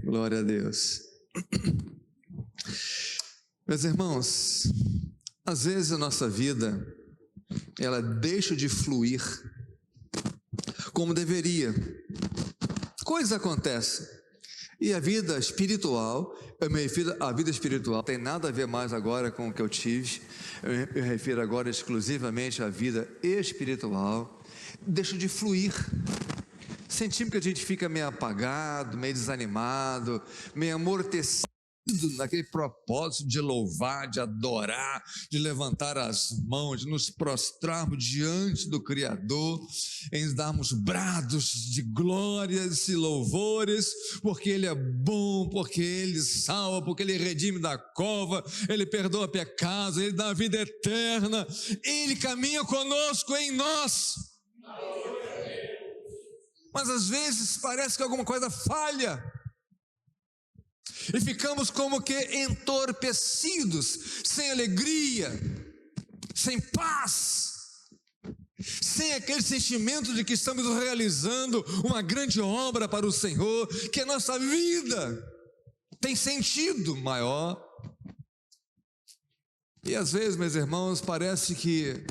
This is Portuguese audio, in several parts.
Glória a Deus. Meus irmãos, às vezes a nossa vida, ela deixa de fluir como deveria. Coisas acontecem. E a vida espiritual, eu me refiro à vida espiritual, tem nada a ver mais agora com o que eu tive, eu me refiro agora exclusivamente à vida espiritual, deixa de fluir. Sentimos que a gente fica meio apagado, meio desanimado, meio amortecido naquele propósito de louvar, de adorar, de levantar as mãos, de nos prostrarmos diante do Criador, em darmos brados de glórias e louvores, porque Ele é bom, porque Ele salva, porque Ele redime da cova, Ele perdoa pecados, Ele dá a vida eterna, Ele caminha conosco em nós. Mas às vezes parece que alguma coisa falha, e ficamos como que entorpecidos, sem alegria, sem paz, sem aquele sentimento de que estamos realizando uma grande obra para o Senhor, que a nossa vida tem sentido maior. E às vezes, meus irmãos, parece que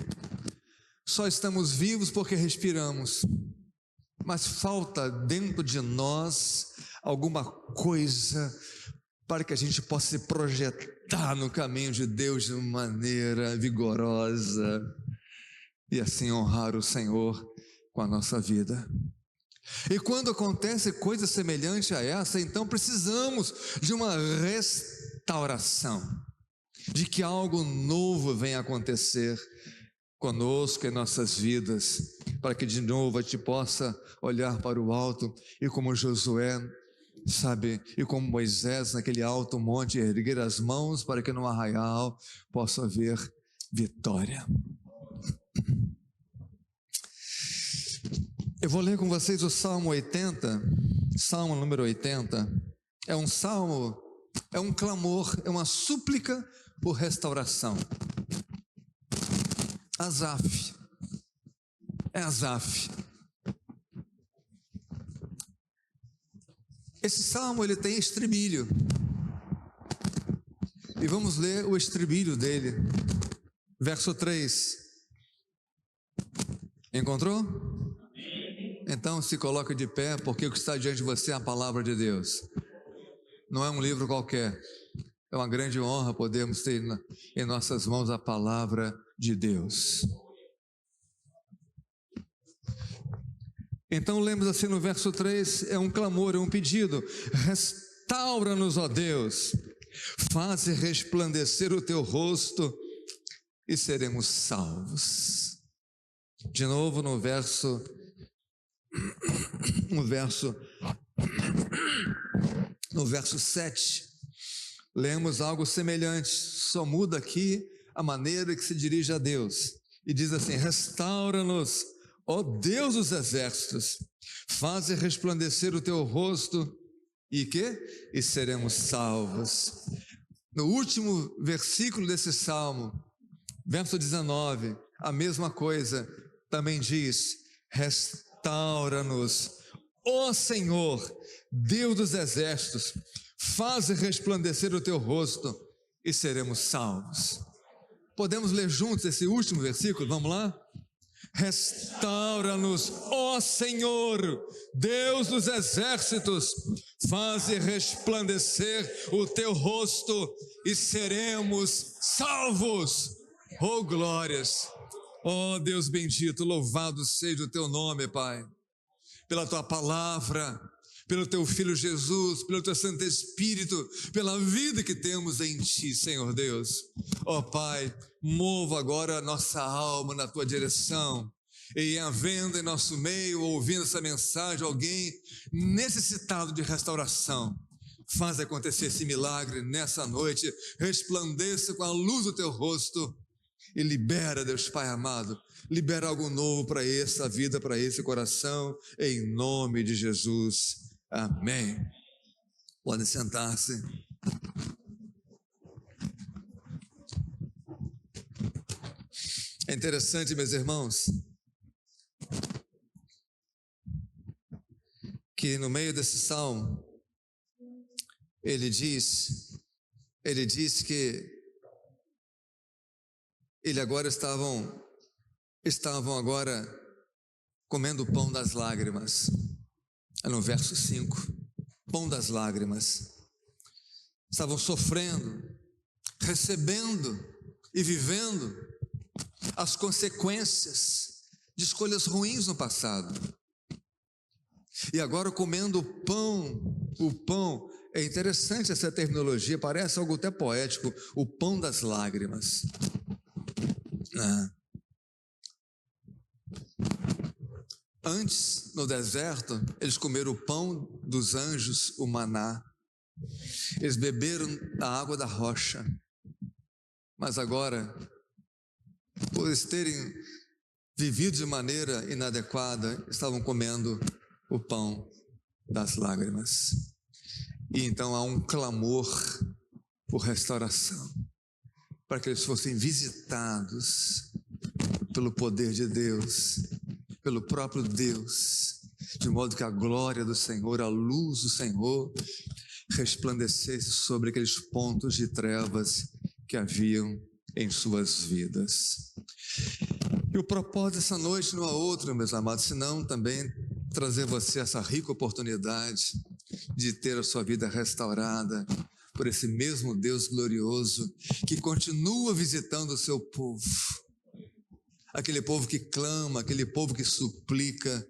só estamos vivos porque respiramos, mas falta dentro de nós alguma coisa para que a gente possa se projetar no caminho de Deus de maneira vigorosa e assim honrar o Senhor com a nossa vida. E quando acontece coisa semelhante a essa, então precisamos de uma restauração, de que algo novo venha acontecer conosco em nossas vidas, para que de novo a gente possa olhar para o alto e como Josué, sabe, e como Moisés naquele alto monte, erguer as mãos para que no arraial possa haver vitória. Eu vou ler com vocês o Salmo 80, Salmo número 80, é um salmo, é um clamor, é uma súplica por restauração. Asaf, é Asaf. Esse salmo ele tem estribilho, e vamos ler o estribilho dele, verso 3, encontrou? Então se coloque de pé, porque o que está diante de você é a palavra de Deus, não é um livro qualquer, é uma grande honra podermos ter em nossas mãos a palavra de Deus. Então lemos assim no verso 3, é um clamor, é um pedido: restaura-nos, ó Deus, faze resplandecer o teu rosto e seremos salvos. De novo no verso 7, lemos algo semelhante, só muda aqui a maneira que se dirige a Deus, e diz assim: restaura-nos, ó Deus dos exércitos, faze resplandecer o teu rosto e seremos salvos. No último versículo desse salmo, verso 19, a mesma coisa também diz: restaura-nos, ó Senhor, Deus dos exércitos, faze resplandecer o teu rosto e seremos salvos. Podemos ler juntos esse último versículo? Vamos lá? Restaura-nos, ó Senhor, Deus dos exércitos, faze resplandecer o teu rosto e seremos salvos. Oh glórias, oh Deus bendito, louvado seja o teu nome, Pai, pela tua palavra, pelo teu Filho Jesus, pelo teu Santo Espírito, pela vida que temos em ti, Senhor Deus. Ó Pai, mova agora a nossa alma na tua direção, e havendo em nosso meio, ouvindo essa mensagem, alguém necessitado de restauração, faz acontecer esse milagre nessa noite, resplandeça com a luz do teu rosto, e libera, Deus Pai amado, libera algo novo para essa vida, para esse coração, em nome de Jesus. Amém. Podem sentar-se. É interessante, meus irmãos, que no meio desse salmo, ele diz que ele agora estavam agora comendo o pão das lágrimas. É no verso 5, pão das lágrimas. Estavam sofrendo, recebendo e vivendo as consequências de escolhas ruins no passado. E agora comendo o pão, é interessante essa terminologia, parece algo até poético, o pão das lágrimas. Antes, no deserto, eles comeram o pão dos anjos, o maná. Eles beberam a água da rocha. Mas agora, por eles terem vivido de maneira inadequada, estavam comendo o pão das lágrimas. E então há um clamor por restauração, para que eles fossem visitados pelo poder de Deus, pelo próprio Deus, de modo que a glória do Senhor, a luz do Senhor, resplandecesse sobre aqueles pontos de trevas que haviam em suas vidas. E o propósito dessa noite não há outro, meus amados, senão também trazer você essa rica oportunidade de ter a sua vida restaurada por esse mesmo Deus glorioso que continua visitando o seu povo. Aquele povo que clama, aquele povo que suplica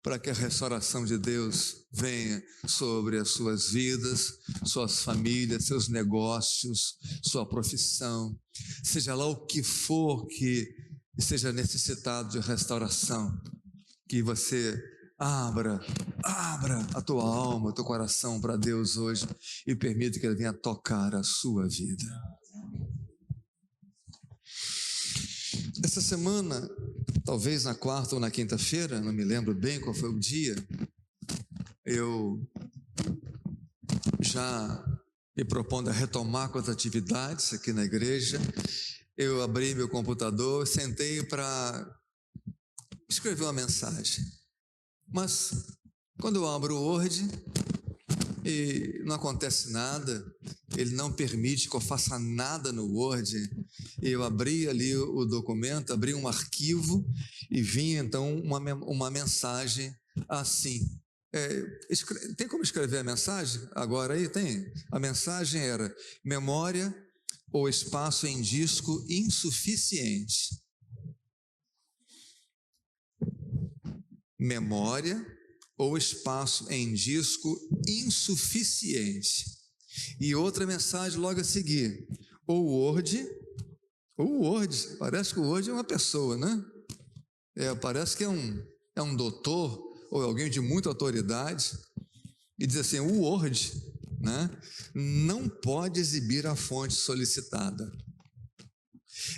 para que a restauração de Deus venha sobre as suas vidas, suas famílias, seus negócios, sua profissão, seja lá o que for que esteja necessitado de restauração, que você abra a tua alma, o teu coração para Deus hoje e permita que Ele venha tocar a sua vida. Essa semana, talvez na quarta ou na quinta-feira, não me lembro bem qual foi o dia, eu já me propondo a retomar com as atividades aqui na igreja. Eu abri meu computador, sentei para escrever uma mensagem. Mas quando eu abro o Word e não acontece nada, ele não permite que eu faça nada no Word. Eu abri ali o documento, abri um arquivo e vinha então uma mensagem assim. Tem como escrever a mensagem? Agora aí tem. A mensagem era: memória ou espaço em disco insuficiente. Memória ou espaço em disco insuficiente. E outra mensagem logo a seguir: o Word, parece que o Word é uma pessoa, né? Parece que é um doutor ou alguém de muita autoridade, e diz assim: o Word, né, não pode exibir a fonte solicitada.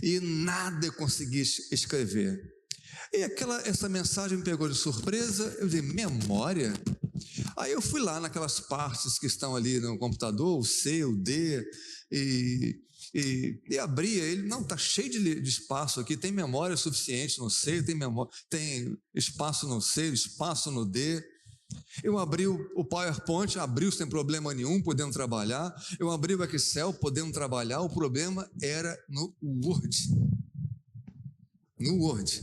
E nada eu consegui escrever. E essa mensagem me pegou de surpresa. Eu disse: memória? Aí eu fui lá naquelas partes que estão ali no computador, o C, o D, e abria ele. Não, está cheio de espaço aqui, tem memória suficiente no C, tem espaço no C, espaço no D. Eu abri o PowerPoint, abriu sem problema nenhum, podendo trabalhar. Eu abri o Excel, podendo trabalhar. O problema era no Word. No Word.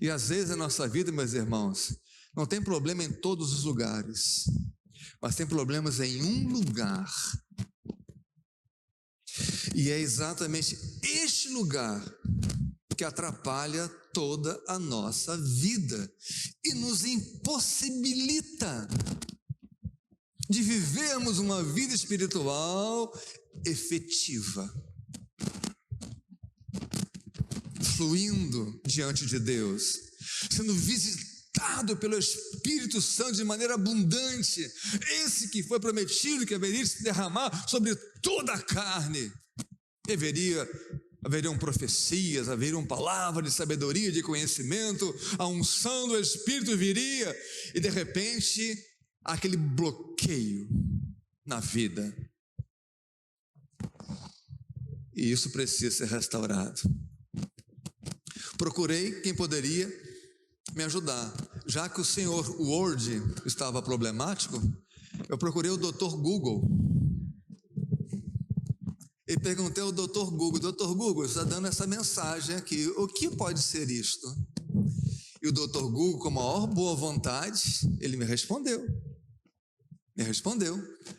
E às vezes na nossa vida, meus irmãos, não tem problema em todos os lugares, mas tem problemas em um lugar. E é exatamente este lugar que atrapalha toda a nossa vida e nos impossibilita de vivermos uma vida espiritual efetiva, fluindo diante de Deus, sendo visitado pelo Espírito Santo de maneira abundante, esse que foi prometido que haveria se derramar sobre toda a carne. Haveriam profecias, haveriam palavras de sabedoria, de conhecimento, a unção do Espírito viria, e de repente, aquele bloqueio na vida. E isso precisa ser restaurado. Procurei quem poderia me ajudar. Já que o senhor Word estava problemático, eu procurei o Dr. Google. e perguntei ao Dr. Google, Dr. Google, está dando essa mensagem aqui, o que pode ser isto? E o Dr. Google, com a maior boa vontade, ele me respondeu.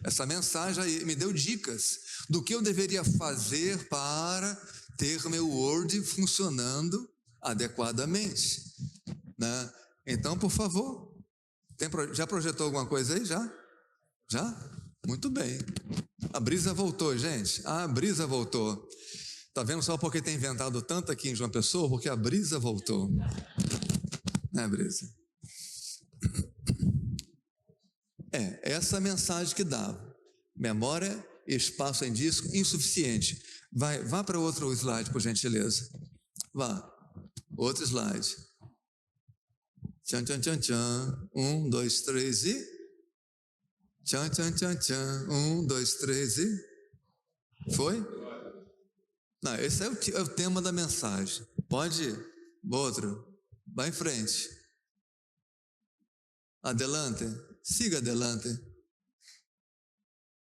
Essa mensagem aí me deu dicas do que eu deveria fazer para ter meu Word funcionando adequadamente, né? Então, por favor, já projetou alguma coisa aí? Já? Muito bem. A brisa voltou, gente. A brisa voltou. Tá vendo só porque tem inventado tanto aqui em João Pessoa? Porque a brisa voltou. Né, brisa? Essa mensagem que dava. Memória e espaço em disco insuficiente. Vá para outro slide, por gentileza. Vá. Outro slide. Tchan, tchan, tchan, tchan. 1, 2, 3 e... Tchan, tchan, tchan, tchan. 1, 2, 3 e... Foi? Não, esse é o tema da mensagem. Pode ir. Outro. Vai em frente. Adelante. Siga adelante.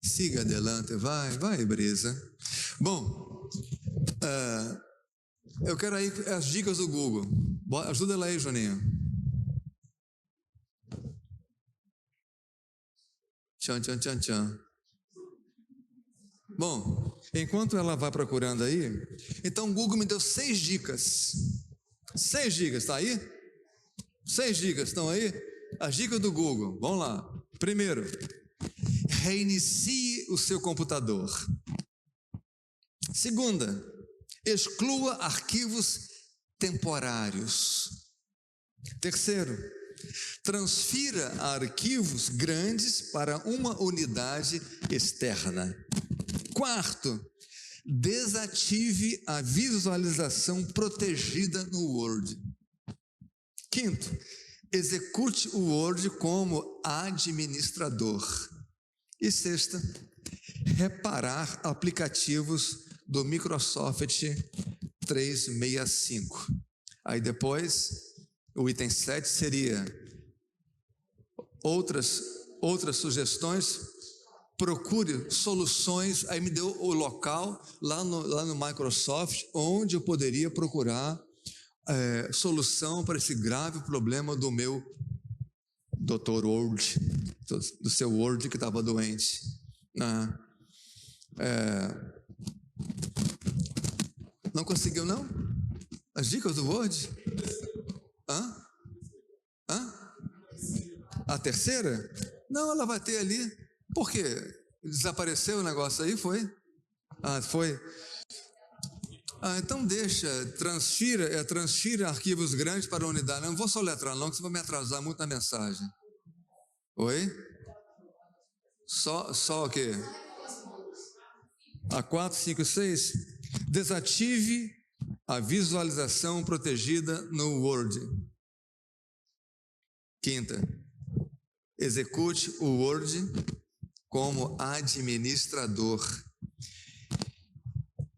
Siga adelante. Vai, brisa. Bom, eu quero aí as dicas do Google. Ajuda ela aí, Juninho. Tchan, tchan, tchan, tchan. Bom, enquanto ela vai procurando aí, então o Google me deu 6 dicas. 6 dicas, tá aí? 6 dicas, estão aí? As dicas do Google, vamos lá. Primeiro, reinicie o seu computador. Segunda, exclua arquivos temporários. Terceiro, transfira arquivos grandes para uma unidade externa. Quarto, desative a visualização protegida no Word. Quinto, execute o Word como administrador. E sexta, reparar aplicativos do Microsoft 365. Aí depois, o item 7 seria outras sugestões. Procure soluções. Aí me deu o local lá no Microsoft onde eu poderia procurar solução para esse grave problema do meu Dr. Word, do seu Word que estava doente. Não conseguiu, não? As dicas do Word? A terceira? Não, ela vai ter ali. Por quê? Desapareceu o negócio aí, foi? Foi. Então deixa, transfira arquivos grandes para a unidade. Não vou soletrar não, que você vai me atrasar muito na mensagem. Oi? Só o quê? A 4, 5, 6? Desative a visualização protegida no Word. Quinta, execute o Word como administrador.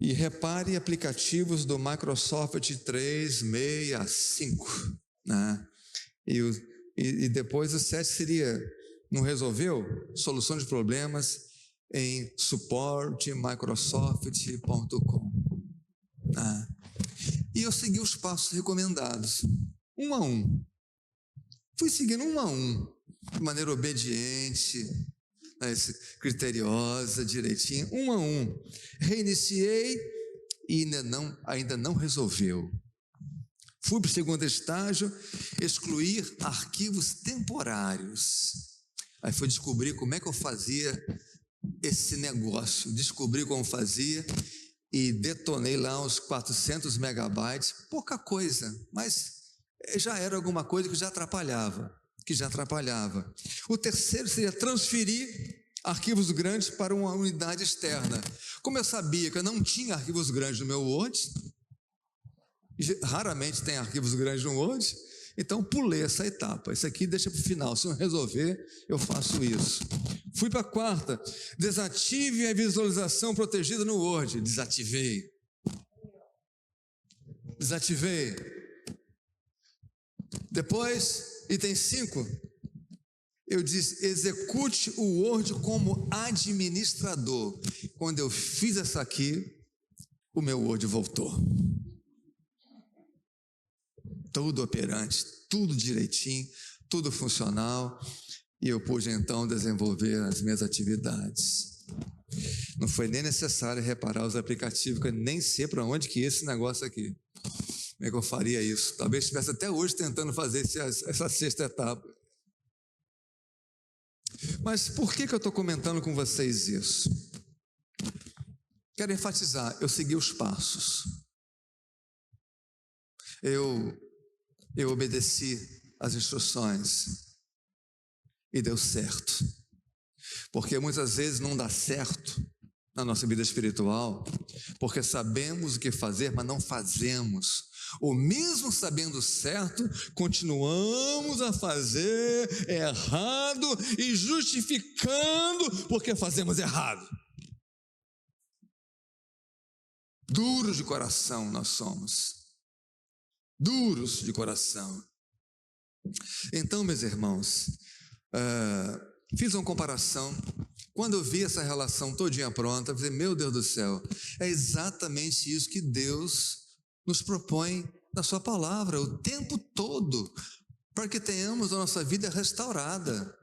E repare aplicativos do Microsoft 365. Né? E depois o 7 seria, não resolveu? Solução de problemas em suportemicrosoft.com. Né? E eu segui os passos recomendados, um a um. Fui seguindo um a um, de maneira obediente, criteriosa, direitinho, um a um. Reiniciei e ainda não resolveu. Fui para o segundo estágio, excluir arquivos temporários. Aí fui descobrir como é que eu fazia esse negócio. Descobri como fazia e detonei lá uns 400 megabytes. Pouca coisa, mas já era alguma coisa que já atrapalhava. O terceiro seria transferir arquivos grandes para uma unidade externa. Como eu sabia que eu não tinha arquivos grandes no meu Word, raramente tem arquivos grandes no Word, então pulei essa etapa. Isso aqui deixa para o final, se eu resolver, eu faço isso. Fui para a quarta, desative a visualização protegida no Word. Desativei. Depois, item 5, eu disse, execute o Word como administrador. Quando eu fiz essa aqui, o meu Word voltou. Tudo operante, tudo direitinho, tudo funcional, e eu pude então desenvolver as minhas atividades. Não foi nem necessário reparar os aplicativos, que eu nem sei para onde que é esse negócio aqui. Como é que eu faria isso? Talvez estivesse até hoje tentando fazer essa sexta etapa. Mas por que eu estou comentando com vocês isso? Quero enfatizar, eu segui os passos. Eu obedeci às instruções e deu certo. Porque muitas vezes não dá certo na nossa vida espiritual, porque sabemos o que fazer, mas não fazemos. Ou mesmo sabendo certo, continuamos a fazer errado e justificando porque fazemos errado. Duros de coração nós somos. Duros de coração. Então, meus irmãos, fiz uma comparação. Quando eu vi essa relação todinha pronta, eu falei, meu Deus do céu, é exatamente isso que Deus nos propõe na sua palavra, o tempo todo, para que tenhamos a nossa vida restaurada.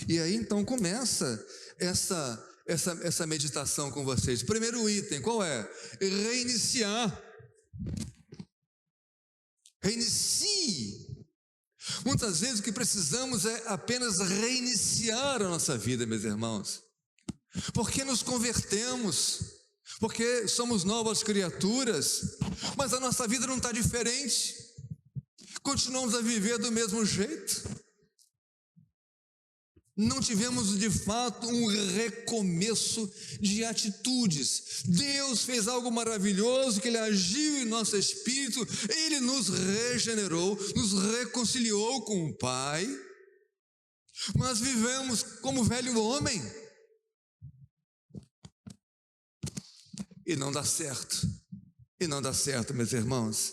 E aí então começa essa meditação com vocês. Primeiro item, qual é? Reiniciar. Reinicie. Muitas vezes o que precisamos é apenas reiniciar a nossa vida, meus irmãos. Porque nos convertemos, porque somos novas criaturas, mas a nossa vida não está diferente. Continuamos a viver do mesmo jeito. Não tivemos de fato um recomeço de atitudes. Deus fez algo maravilhoso, que Ele agiu em nosso espírito, Ele nos regenerou, nos reconciliou com o Pai, mas vivemos como velho homem. E não dá certo. E não dá certo, meus irmãos.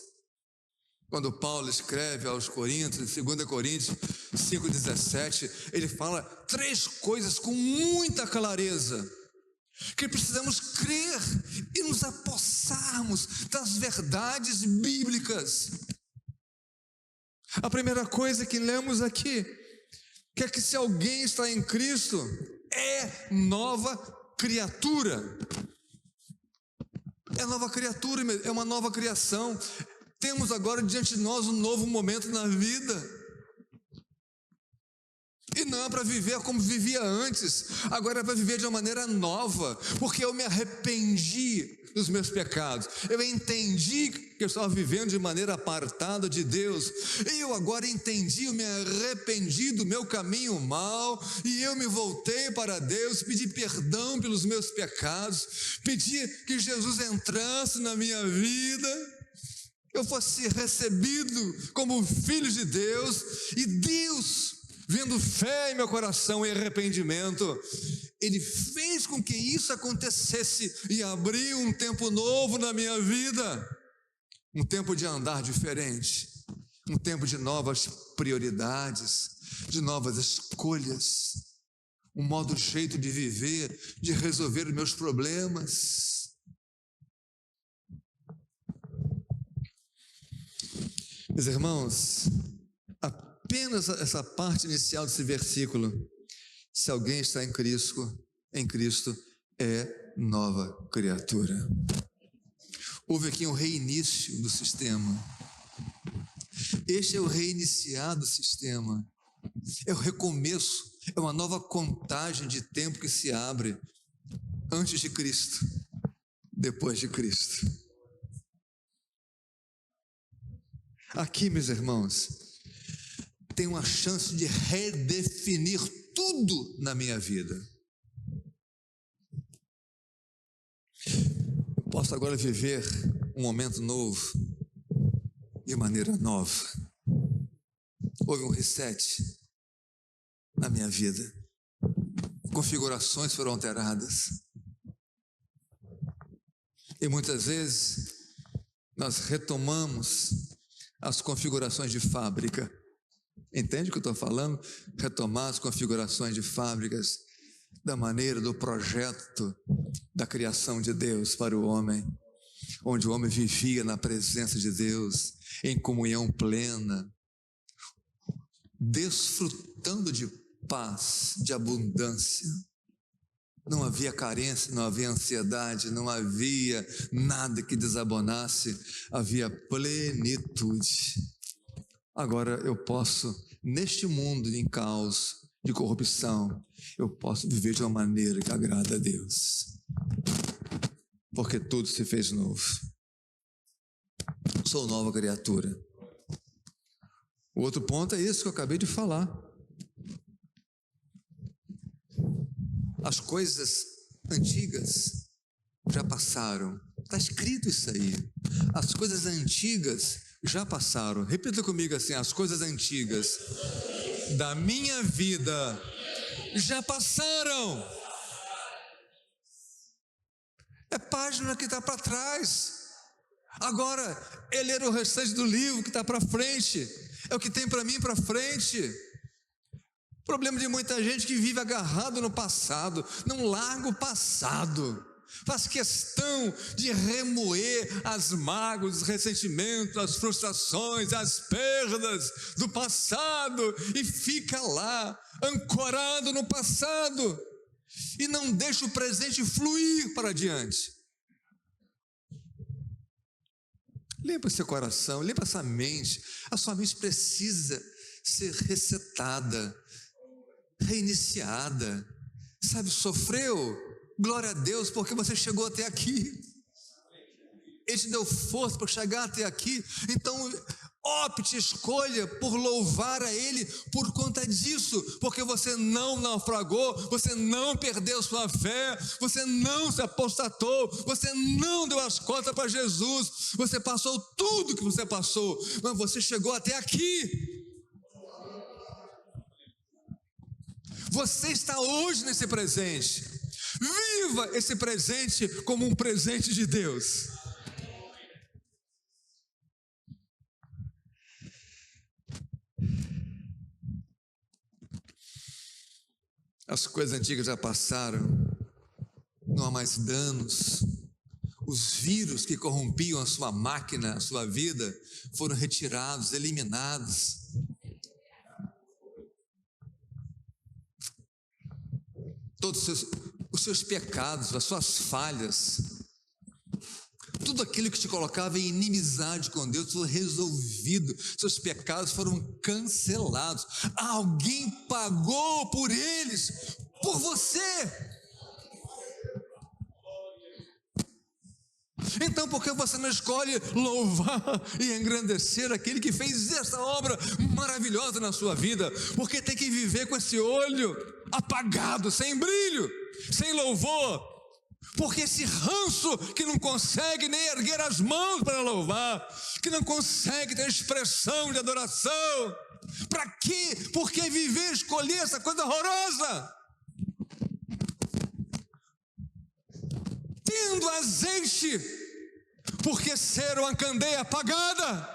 Quando Paulo escreve aos Coríntios, em 2 Coríntios 5,17, ele fala 3 coisas com muita clareza, que precisamos crer e nos apossarmos das verdades bíblicas. A primeira coisa que lemos aqui, que é que se alguém está em Cristo, é nova criatura. É nova criatura, é uma nova criação. Temos agora diante de nós um novo momento na vida. E não é para viver como vivia antes, agora é para viver de uma maneira nova, porque eu me arrependi dos meus pecados, eu entendi que eu estava vivendo de maneira apartada de Deus, e eu agora entendi, eu me arrependi do meu caminho mau, e eu me voltei para Deus, pedi perdão pelos meus pecados, pedi que Jesus entrasse na minha vida, eu fosse recebido como filho de Deus, e Deus, vendo fé em meu coração e arrependimento, Ele fez com que isso acontecesse e abriu um tempo novo na minha vida, um tempo de andar diferente, um tempo de novas prioridades, de novas escolhas, um modo jeito de viver, de resolver os meus problemas. Meus irmãos, apenas essa parte inicial desse versículo, se alguém está em Cristo é nova criatura. Houve aqui um reinício do sistema. Este é o reiniciar do sistema, é o recomeço, é uma nova contagem de tempo que se abre antes de Cristo, depois de Cristo. Aqui, meus irmãos, tem uma chance de redefinir tudo na minha vida. Eu posso agora viver um momento novo, de maneira nova. Houve um reset na minha vida. Configurações foram alteradas. E muitas vezes nós retomamos as configurações de fábrica. Entende o que eu estou falando? Retomar as configurações de fábricas da maneira do projeto da criação de Deus para o homem, onde o homem vivia na presença de Deus, em comunhão plena, desfrutando de paz, de abundância. Não havia carência, não havia ansiedade, não havia nada que desabonasse, havia plenitude. Agora eu posso, neste mundo em caos, de corrupção, eu posso viver de uma maneira que agrada a Deus, porque tudo se fez novo. Sou nova criatura. O outro ponto é isso que eu acabei de falar. As coisas antigas já passaram. Está escrito isso aí. As coisas antigas já passaram. Repita comigo assim: as coisas antigas da minha vida já passaram. É página que está para trás. Agora, é ler o restante do livro que está para frente. É o que tem para mim para frente. Problema de muita gente que vive agarrado no passado, não larga o passado, faz questão de remoer as mágoas, os ressentimentos, as frustrações, as perdas do passado e fica lá, ancorado no passado e não deixa o presente fluir para adiante. Limpa seu coração, limpa essa mente. A sua mente precisa ser resetada, reiniciada. Sabe, sofreu? Glória a Deus, porque você chegou até aqui. Ele te deu força para chegar até aqui. Então, opte, escolha por louvar a Ele por conta disso, porque você não naufragou, você não perdeu sua fé, você não se apostatou, você não deu as costas para Jesus, você passou tudo que você passou, mas você chegou até aqui. Você está hoje nesse presente. Viva esse presente como um presente de Deus. As coisas antigas já passaram, não há mais danos. Os vírus que corrompiam a sua máquina, a sua vida, foram retirados, eliminados. Todos os seus pecados, as suas falhas, tudo aquilo que te colocava em inimizade com Deus foi resolvido, seus pecados foram cancelados. Alguém pagou por eles, por você. Então, por que você não escolhe louvar e engrandecer aquele que fez essa obra maravilhosa na sua vida? Porque tem que viver com esse olho apagado, sem brilho, sem louvor. Porque esse ranço que não consegue nem erguer as mãos para louvar, que não consegue ter expressão de adoração, para quê? Por que viver, escolher essa coisa horrorosa? Tendo azeite, porque ser uma candeia apagada.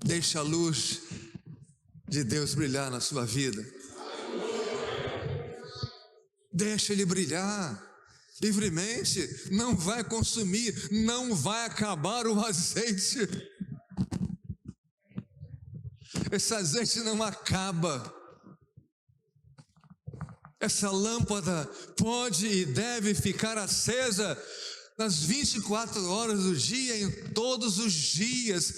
Deixe a luz de Deus brilhar na sua vida. Deixa Ele brilhar livremente, não vai consumir, não vai acabar o azeite. Esse azeite não acaba. Essa lâmpada pode e deve ficar acesa nas 24 horas do dia, em todos os dias,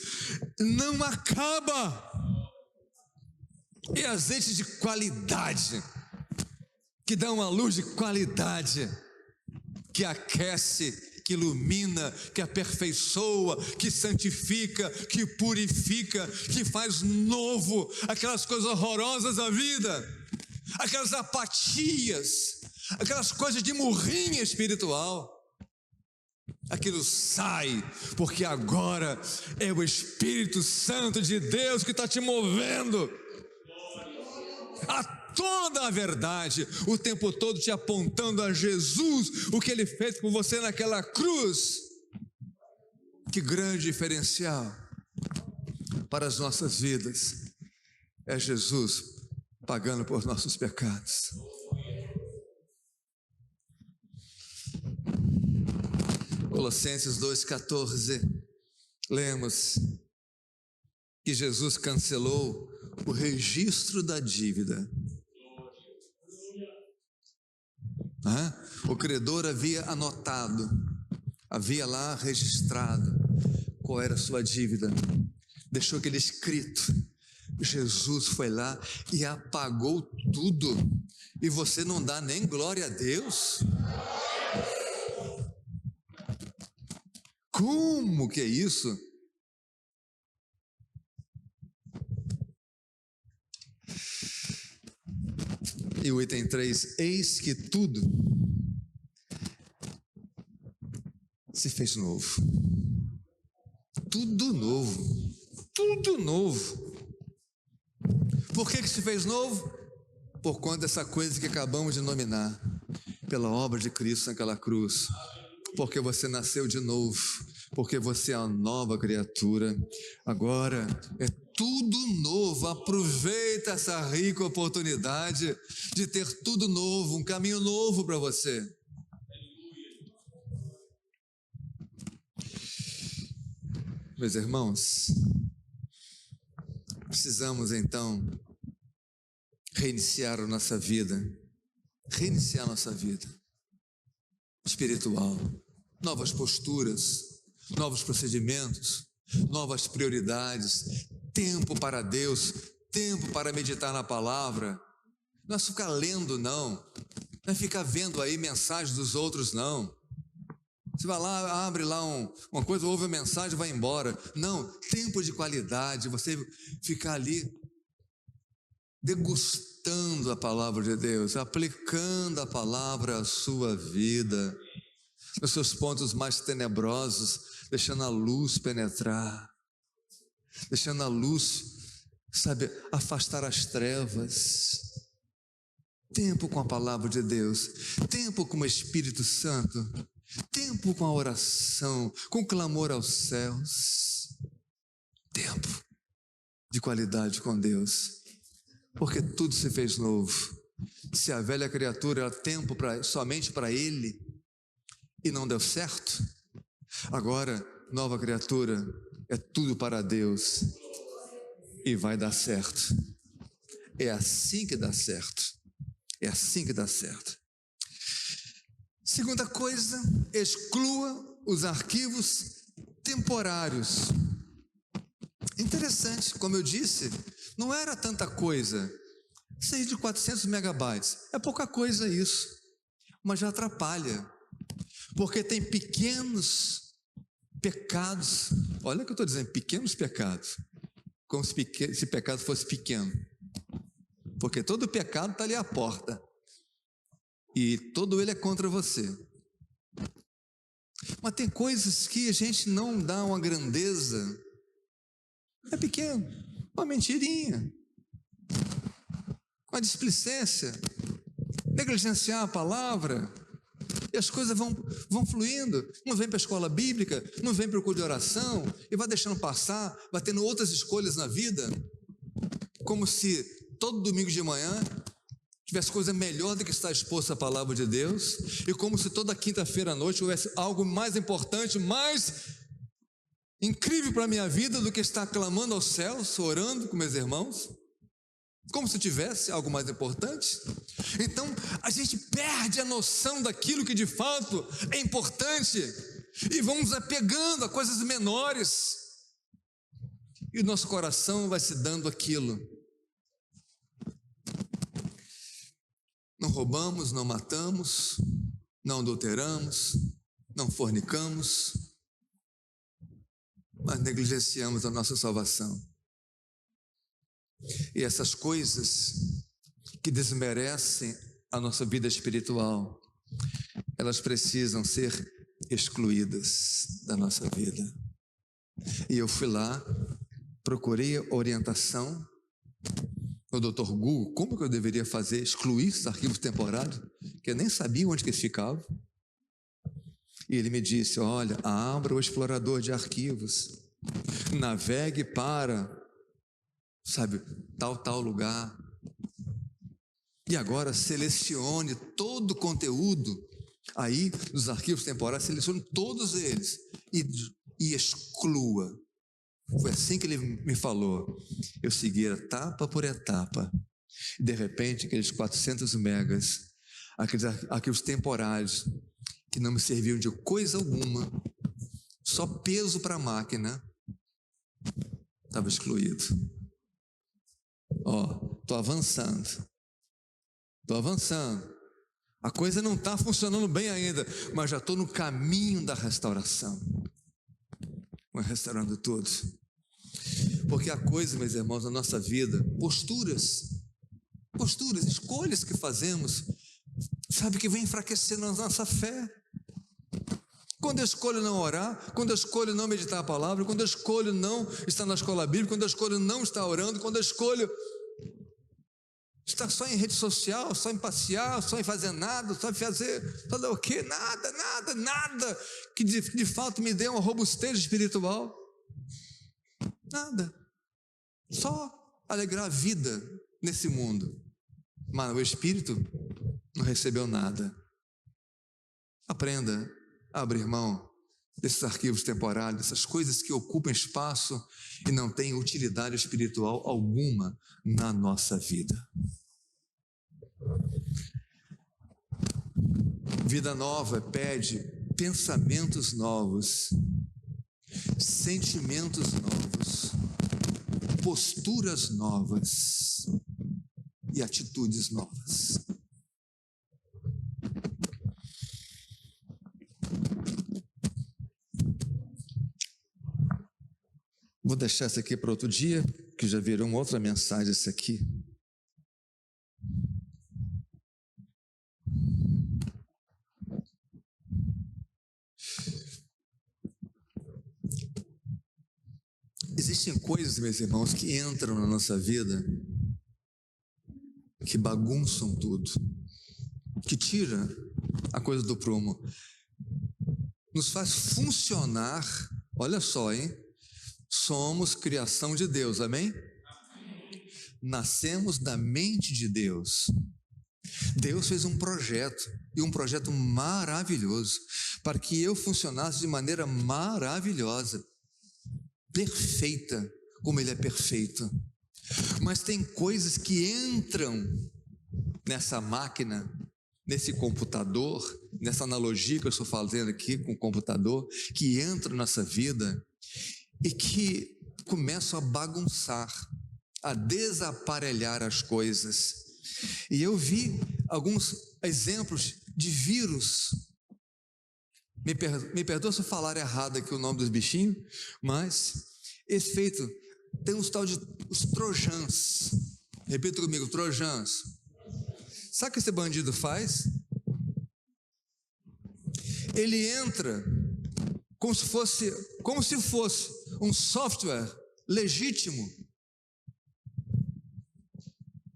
não acaba. E azeite de qualidade, que dá uma luz de qualidade, que aquece, que ilumina, que aperfeiçoa, que santifica, que purifica, que faz novo aquelas coisas horrorosas da vida, aquelas apatias, aquelas coisas de murrinha espiritual. Aquilo sai, porque agora é o Espírito Santo de Deus que está te movendo a toda a verdade, o tempo todo te apontando a Jesus, o que Ele fez por você naquela cruz. Que grande diferencial! para as nossas vidas é Jesus pagando por nossos pecados. Colossenses 2,14, lemos que Jesus cancelou o registro da dívida. O credor havia anotado, havia lá registrado qual era a sua dívida, deixou aquele escrito. Jesus foi lá e apagou tudo, e você não dá nem glória a Deus? Como que é isso? E o item 3, eis que tudo se fez novo. Tudo novo. Tudo novo. Por que se fez novo? Por conta dessa coisa que acabamos de nominar, pela obra de Cristo naquela cruz. Porque você nasceu de novo, porque você é uma nova criatura. Agora é tudo novo. Aproveita essa rica oportunidade de ter tudo novo, um caminho novo para você. Meus irmãos, precisamos então reiniciar a nossa vida espiritual, novas posturas, novos procedimentos, novas prioridades, tempo para Deus, tempo para meditar na palavra. Não é ficar lendo, não é ficar vendo aí mensagens dos outros, não. Você vai lá, abre lá uma coisa, ouve a mensagem e vai embora. Não, tempo de qualidade, você ficar ali degustando a palavra de Deus, aplicando a palavra à sua vida, nos seus pontos mais tenebrosos, deixando a luz penetrar, deixando a luz, afastar as trevas. Tempo com a palavra de Deus, tempo com o Espírito Santo, tempo com a oração, com o clamor aos céus, tempo de qualidade com Deus, porque tudo se fez novo. Se a velha criatura era tempo somente para Ele e não deu certo, agora nova criatura é tudo para Deus e vai dar certo. É assim que dá certo. É assim que dá certo. Segunda coisa, exclua os arquivos temporários. Interessante, como eu disse, não era tanta coisa. 6 de 400 megabytes, é pouca coisa isso, mas já atrapalha, porque tem pequenos pecados. Olha o que eu estou dizendo, pequenos pecados, como se pecado fosse pequeno, porque todo pecado está ali à porta, e todo ele é contra você. Mas tem coisas que a gente não dá uma grandeza, é pequeno, uma mentirinha, uma displicência, negligenciar a palavra, e as coisas vão fluindo. Não vem para a escola bíblica, não vem para o culto de oração, e vai deixando passar, vai tendo outras escolhas na vida, como se todo domingo de manhã tivesse coisa melhor do que estar exposto à palavra de Deus, e como se toda quinta-feira à noite houvesse algo mais importante, mais incrível para a minha vida do que estar clamando aos céus, orando com meus irmãos, como se tivesse algo mais importante. Então a gente perde a noção daquilo que de fato é importante, e vamos apegando a coisas menores, e o nosso coração vai se dando aquilo. Não roubamos, não matamos, não adulteramos, não fornicamos, mas negligenciamos a nossa salvação. E essas coisas que desmerecem a nossa vida espiritual, elas precisam ser excluídas da nossa vida. E eu fui lá, procurei orientação no Dr. Google, como que eu deveria fazer, excluir esses arquivos temporários, que eu nem sabia onde que eles ficavam. E ele me disse, olha, abra o explorador de arquivos, navegue para sabe, tal lugar. E agora selecione todo o conteúdo aí dos arquivos temporais, selecione todos eles e exclua. Foi assim que ele me falou. Eu segui etapa por etapa. E de repente, aqueles 400 megas, aqueles arquivos temporários que não me serviam de coisa alguma, só peso para a máquina, estava excluído. Estou avançando. A coisa não está funcionando bem ainda, mas já estou no caminho da restauração. Vou restaurando tudo. Porque a coisa, meus irmãos, na nossa vida, posturas, escolhas que fazemos, sabe, que vem enfraquecendo a nossa fé. Quando eu escolho não orar, quando eu escolho não meditar a palavra, quando eu escolho não estar na escola bíblica, quando eu escolho não estar orando, quando eu escolho estar só em rede social, só em passear, só em fazer nada, só em fazer o quê? Nada que de fato me dê uma robustez espiritual. Nada. Só alegrar a vida nesse mundo. Mas o espírito não recebeu nada. Aprenda a abrir mão desses arquivos temporários, dessas coisas que ocupam espaço e não têm utilidade espiritual alguma na nossa vida. Vida nova pede pensamentos novos, sentimentos novos, posturas novas e atitudes novas. Vou deixar isso aqui para outro dia, que já virou uma outra mensagem isso aqui. Existem coisas, meus irmãos, que entram na nossa vida, que bagunçam tudo, que tira a coisa do prumo, nos faz funcionar. Olha só, hein? Somos criação de Deus, amém? Nascemos da mente de Deus. Deus fez um projeto, e um projeto maravilhoso, para que eu funcionasse de maneira maravilhosa, perfeita, como Ele é perfeito. Mas tem coisas que entram nessa máquina, nesse computador, nessa analogia que eu estou fazendo aqui com o computador, que entram nessa vida e que começam a bagunçar, a desaparelhar as coisas. E eu vi alguns exemplos de vírus. Me perdoa se eu falar errado aqui o nome dos bichinhos, mas esse feito tem um tal de os trojans. Repita comigo, trojans. Sabe o que esse bandido faz? Ele entra como se fosse um software legítimo.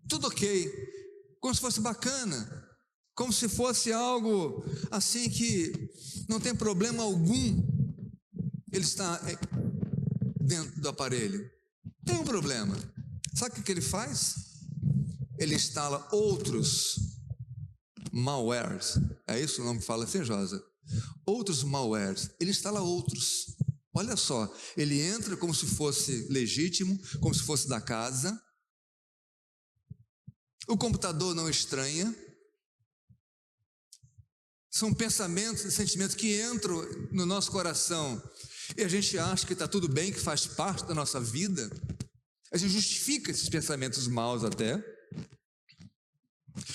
Tudo ok, como se fosse bacana, como se fosse algo assim que não tem problema algum. Ele está dentro do aparelho. Tem um problema. Sabe o que ele faz? Ele instala outros malwares. É isso o nome que fala assim, Josa? Outros malwares. Ele instala outros. Olha só, ele entra como se fosse legítimo, como se fosse da casa. O computador não estranha. São pensamentos e sentimentos que entram no nosso coração e a gente acha que está tudo bem, que faz parte da nossa vida. A gente justifica esses pensamentos maus até.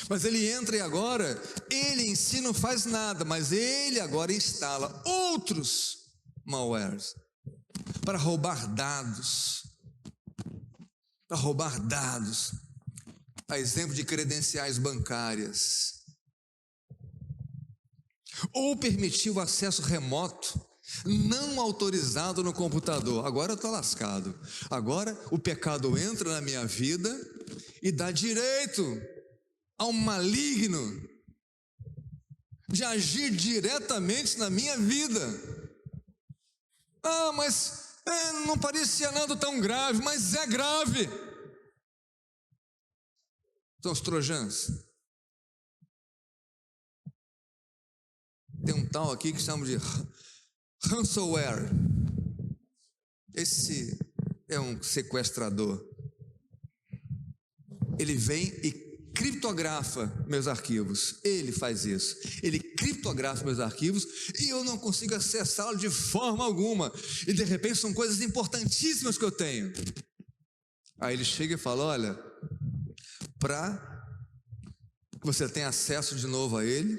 Mas ele entra e agora, ele em si não faz nada, mas ele agora instala outros malwares para roubar dados. A exemplo de credenciais bancárias. Ou permitir o acesso remoto, não autorizado no computador. Agora eu estou lascado. Agora o pecado entra na minha vida e dá direito ao maligno de agir diretamente na minha vida. Mas não parecia nada tão grave, mas é grave. São os trojans. Tem um tal aqui que chamam de ransomware. Esse é um sequestrador. Ele vem e criptografa meus arquivos. Ele faz isso. Ele criptografa meus arquivos e eu não consigo acessá-lo de forma alguma. E de repente são coisas importantíssimas que eu tenho. Aí ele chega e fala: olha, para que você tenha acesso de novo a ele,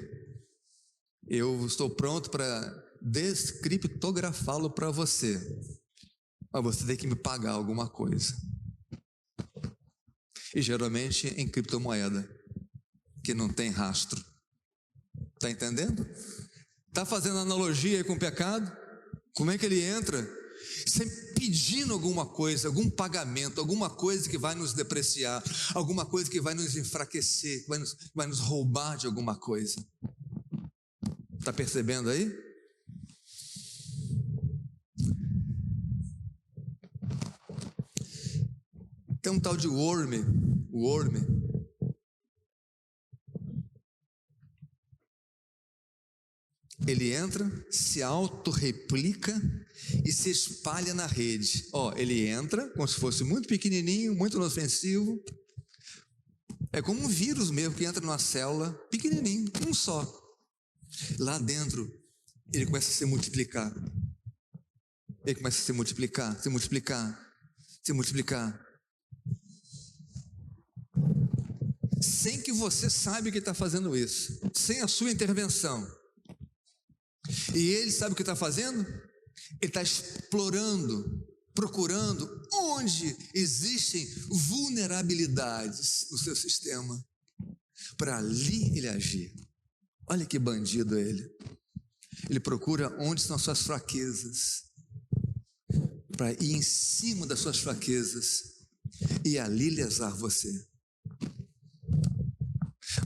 eu estou pronto para descriptografá-lo para você. Mas você tem que me pagar alguma coisa. E geralmente em criptomoeda, que não tem rastro. Está entendendo? Está fazendo analogia aí com o pecado? Como é que ele entra? Sempre pedindo alguma coisa, algum pagamento, alguma coisa que vai nos depreciar, alguma coisa que vai nos enfraquecer, vai nos roubar de alguma coisa. Está percebendo aí? Tem um tal de worm. Ele entra, se autorreplica e se espalha na rede. Ele entra como se fosse muito pequenininho, muito inofensivo. É como um vírus mesmo que entra numa célula pequenininho, um só. Lá dentro, ele começa a se multiplicar. Ele começa a se multiplicar, se multiplicar, se multiplicar. Sem que você saiba que está fazendo isso, sem a sua intervenção. E ele sabe o que está fazendo? Ele está explorando, procurando onde existem vulnerabilidades no seu sistema, para ali ele agir. Olha que bandido ele. Ele procura onde são as suas fraquezas, para ir em cima das suas fraquezas e ali lesar você.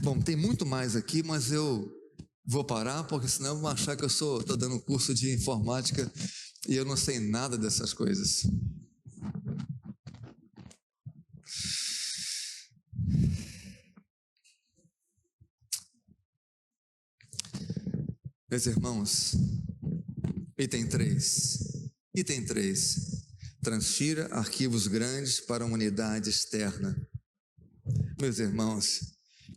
Bom, tem muito mais aqui, mas eu vou parar, porque senão vão achar que eu estou dando um curso de informática e eu não sei nada dessas coisas. Meus irmãos, item 3. Transfira arquivos grandes para uma unidade externa. Meus irmãos,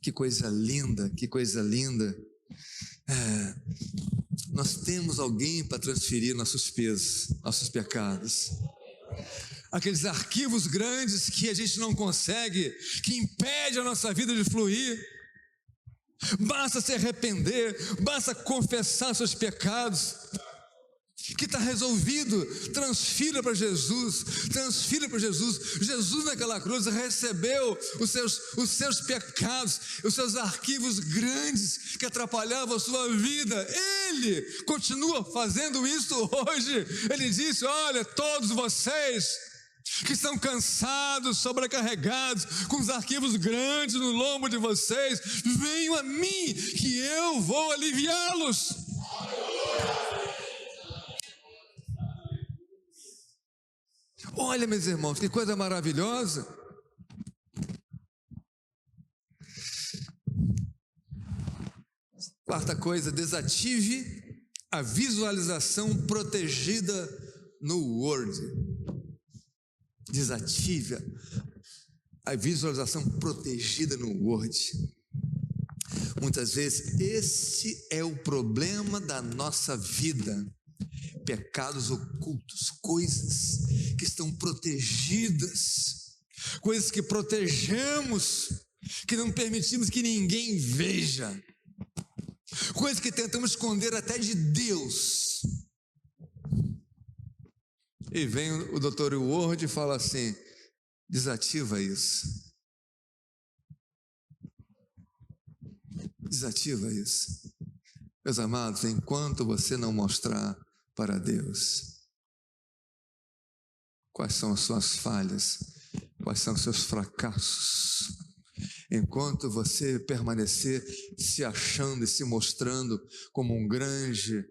que coisa linda, que coisa linda. Nós temos alguém para transferir nossos pesos, nossos pecados. Aqueles arquivos grandes que a gente não consegue, que impede a nossa vida de fluir. Basta se arrepender, basta confessar seus pecados, que está resolvido. Transfira para Jesus, Jesus naquela cruz recebeu os seus pecados, os seus arquivos grandes que atrapalhavam a sua vida. Ele continua fazendo isso hoje. Ele disse: olha, todos vocês que estão cansados, sobrecarregados, com os arquivos grandes no lombo de vocês, venham a mim, que eu vou aliviá-los. Olha, meus irmãos, que coisa maravilhosa. Quarta coisa: desative a visualização protegida no Word. Desative a visualização protegida no Word. Muitas vezes esse é o problema da nossa vida. Pecados ocultos, coisas que estão protegidas, coisas que protegemos, que não permitimos que ninguém veja, coisas que tentamos esconder até de Deus. E vem o Dr. Ward e fala assim: desativa isso. Desativa isso. Meus amados, enquanto você não mostrar para Deus quais são as suas falhas, quais são os seus fracassos, enquanto você permanecer se achando e se mostrando como um grande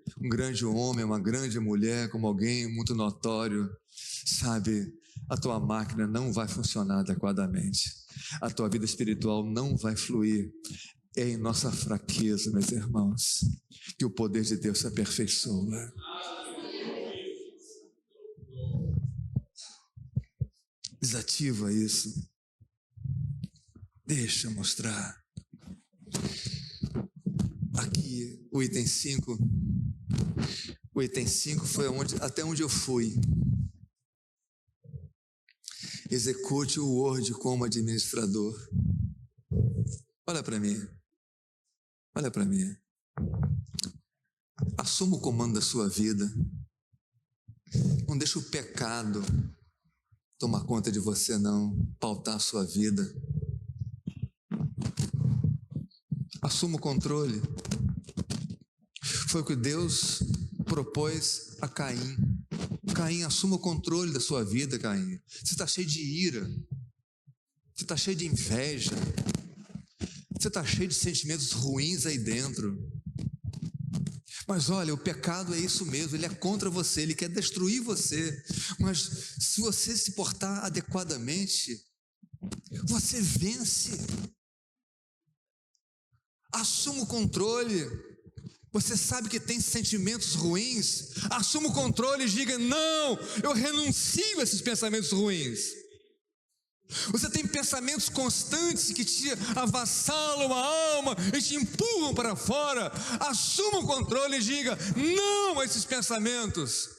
homem, uma grande mulher, como alguém muito notório, sabe, a tua máquina não vai funcionar adequadamente, a tua vida espiritual não vai fluir. É em nossa fraqueza, meus irmãos, que o poder de Deus se aperfeiçoa. Desativa isso. Deixa eu mostrar. Aqui, o item 5. O item 5 foi até onde eu fui. Execute o Word como administrador. Olha para mim. Olha para mim. Assuma o comando da sua vida. Não deixa o pecado tomar conta de você, não. Pautar a sua vida. Assuma o controle. Foi o que Deus propôs a Caim. Caim, assuma o controle da sua vida, Caim. Você está cheio de ira. Você está cheio de inveja. Você está cheio de sentimentos ruins aí dentro. Mas olha, o pecado é isso mesmo, ele é contra você, ele quer destruir você. Mas se você se portar adequadamente, você vence. Assuma o controle. Você sabe que tem sentimentos ruins, assuma o controle e diga: não, eu renuncio a esses pensamentos ruins. Você tem pensamentos constantes que te avassalam a alma e te empurram para fora. Assuma o controle e diga: não a esses pensamentos.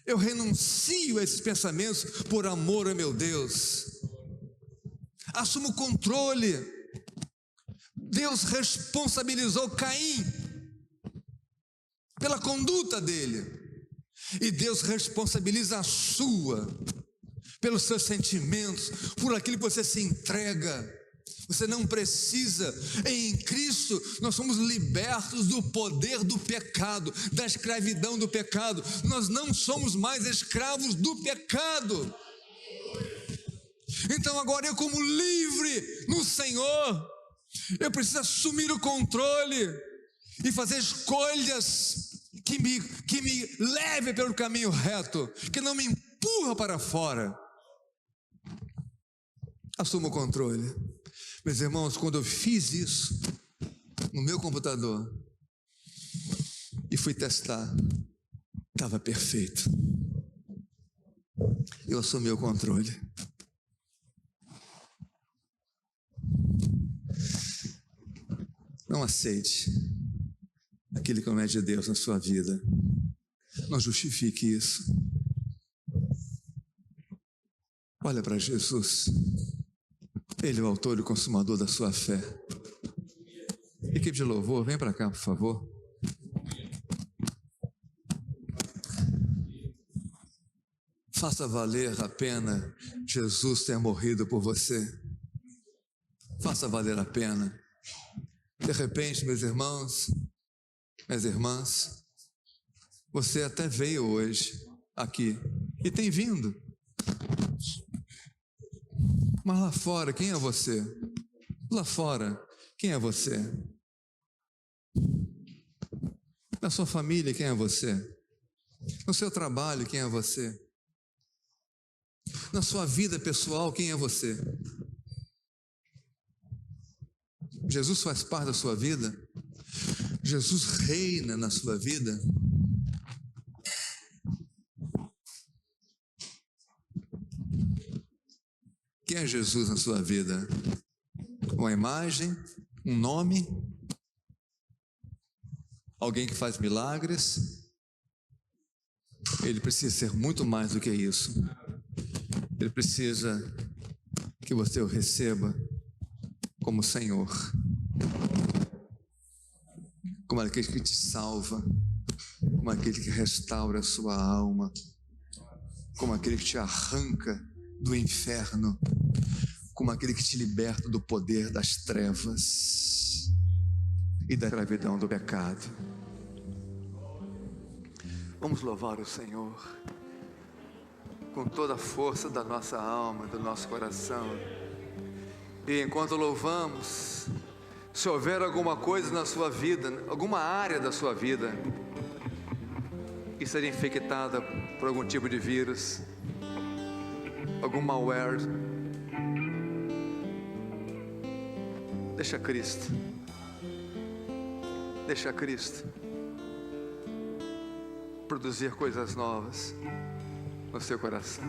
Eu renuncio a esses pensamentos por amor a meu Deus. Assuma o controle. Deus responsabilizou Caim pela conduta dele, e Deus responsabiliza a sua pelos seus sentimentos, por aquilo que você se entrega. Você não precisa. Em Cristo nós somos libertos do poder do pecado, da escravidão do pecado. Nós não somos mais escravos do pecado. Então agora eu, como livre no Senhor, eu preciso assumir o controle e fazer escolhas que me leve pelo caminho reto, que não me empurra para fora. Assuma o controle. Meus irmãos, quando eu fiz isso no meu computador e fui testar, estava perfeito. Eu assumi o controle. Não aceite aquilo que não é de Deus na sua vida. Não justifique isso. Olha para Jesus. Ele é o autor e consumador da sua fé. Equipe de louvor, vem para cá, por favor. Faça valer a pena Jesus ter morrido por você. Faça valer a pena. De repente, meus irmãos, minhas irmãs, você até veio hoje aqui e tem vindo. Mas lá fora, quem é você? Lá fora, quem é você? Na sua família, quem é você? No seu trabalho, quem é você? Na sua vida pessoal, quem é você? Jesus faz parte da sua vida? Jesus reina na sua vida? Quem é Jesus na sua vida? Uma imagem? Um nome? Alguém que faz milagres? Ele precisa ser muito mais do que isso. Ele precisa que você o receba como Senhor, como aquele que te salva, como aquele que restaura a sua alma, como aquele que te arranca do inferno, como aquele que te liberta do poder das trevas e da escravidão do pecado. Vamos louvar o Senhor com toda a força da nossa alma, do nosso coração. E enquanto louvamos, se houver alguma coisa na sua vida, alguma área da sua vida que seja infectada por algum tipo de vírus, algum malware. Deixa Cristo. Deixa Cristo produzir coisas novas no seu coração.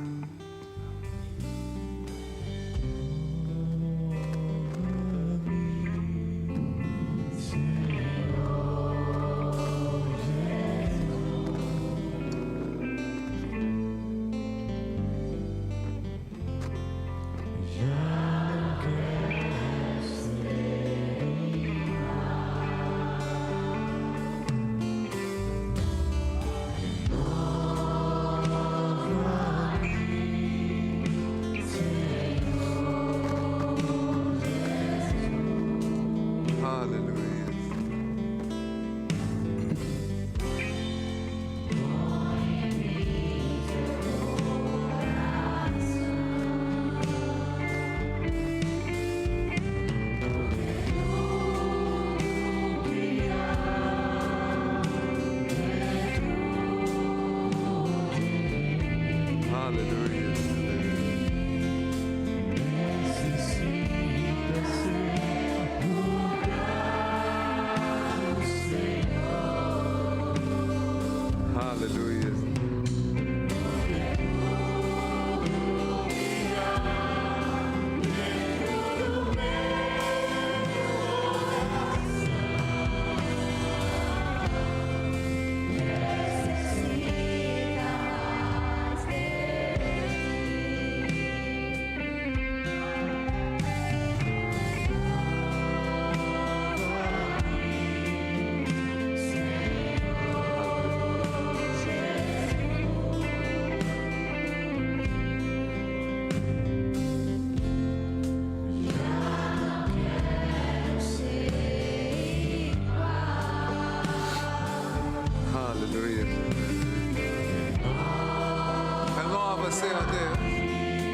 Senhor Deus,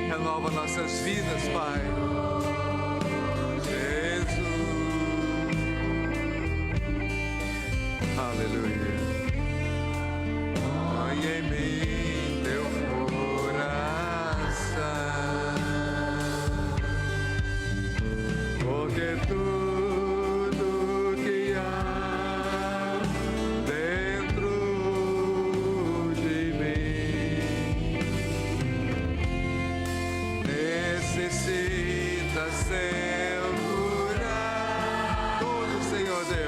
renova nossas vidas, Pai. Jesus, aleluia. Põe em mim teu coração, porque tudo que há dentro de mim necessita ser curado. Todo, Senhor Deus.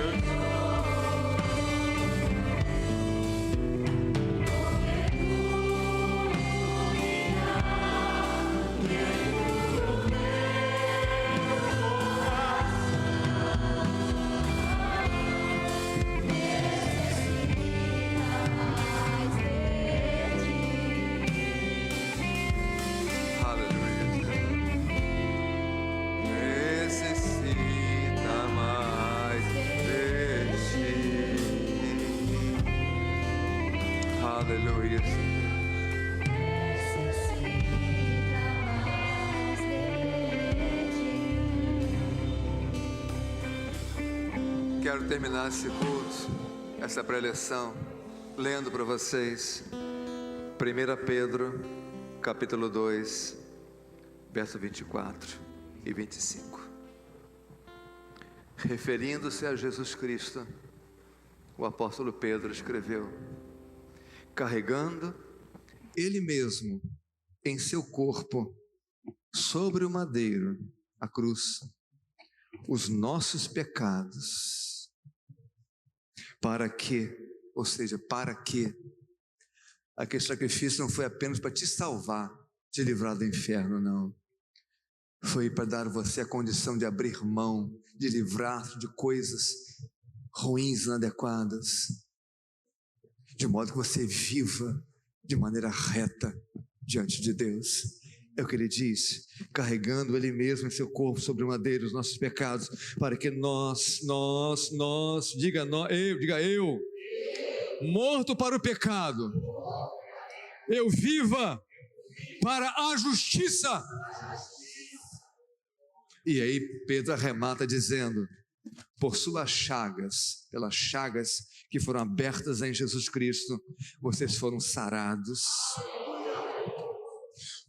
Aleluia. Quero terminar esse culto, essa preleção, lendo para vocês 1 Pedro, capítulo 2, verso 24 e 25. Referindo-se a Jesus Cristo, o apóstolo Pedro escreveu: carregando Ele mesmo em seu corpo, sobre o madeiro, a cruz, os nossos pecados, para que aquele sacrifício não foi apenas para te salvar, te livrar do inferno, não. Foi para dar a você a condição de abrir mão, de livrar de coisas ruins, inadequadas, de modo que você viva de maneira reta diante de Deus. É o que ele diz: carregando Ele mesmo em seu corpo sobre o madeiro os nossos pecados, para que diga eu, morto para o pecado, eu viva para a justiça. E aí Pedro arremata dizendo: pelas chagas que foram abertas em Jesus Cristo, vocês foram sarados.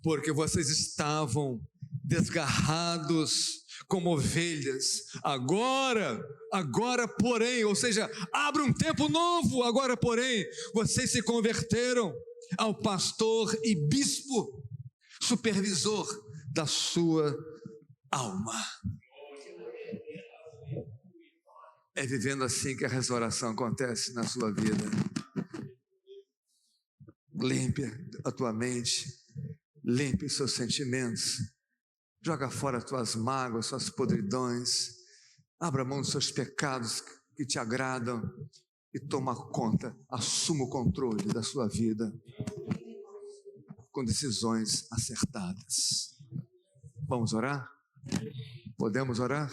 porque vocês estavam desgarrados como ovelhas. Agora, porém, ou seja, abre um tempo novo. Agora, porém, vocês se converteram ao pastor e bispo, supervisor da sua alma. É vivendo assim que a restauração acontece na sua vida. Limpe a tua mente, limpe os seus sentimentos, joga fora as tuas mágoas, suas podridões, abra mão dos seus pecados que te agradam e toma conta, assuma o controle da sua vida com decisões acertadas. Vamos orar? Podemos orar?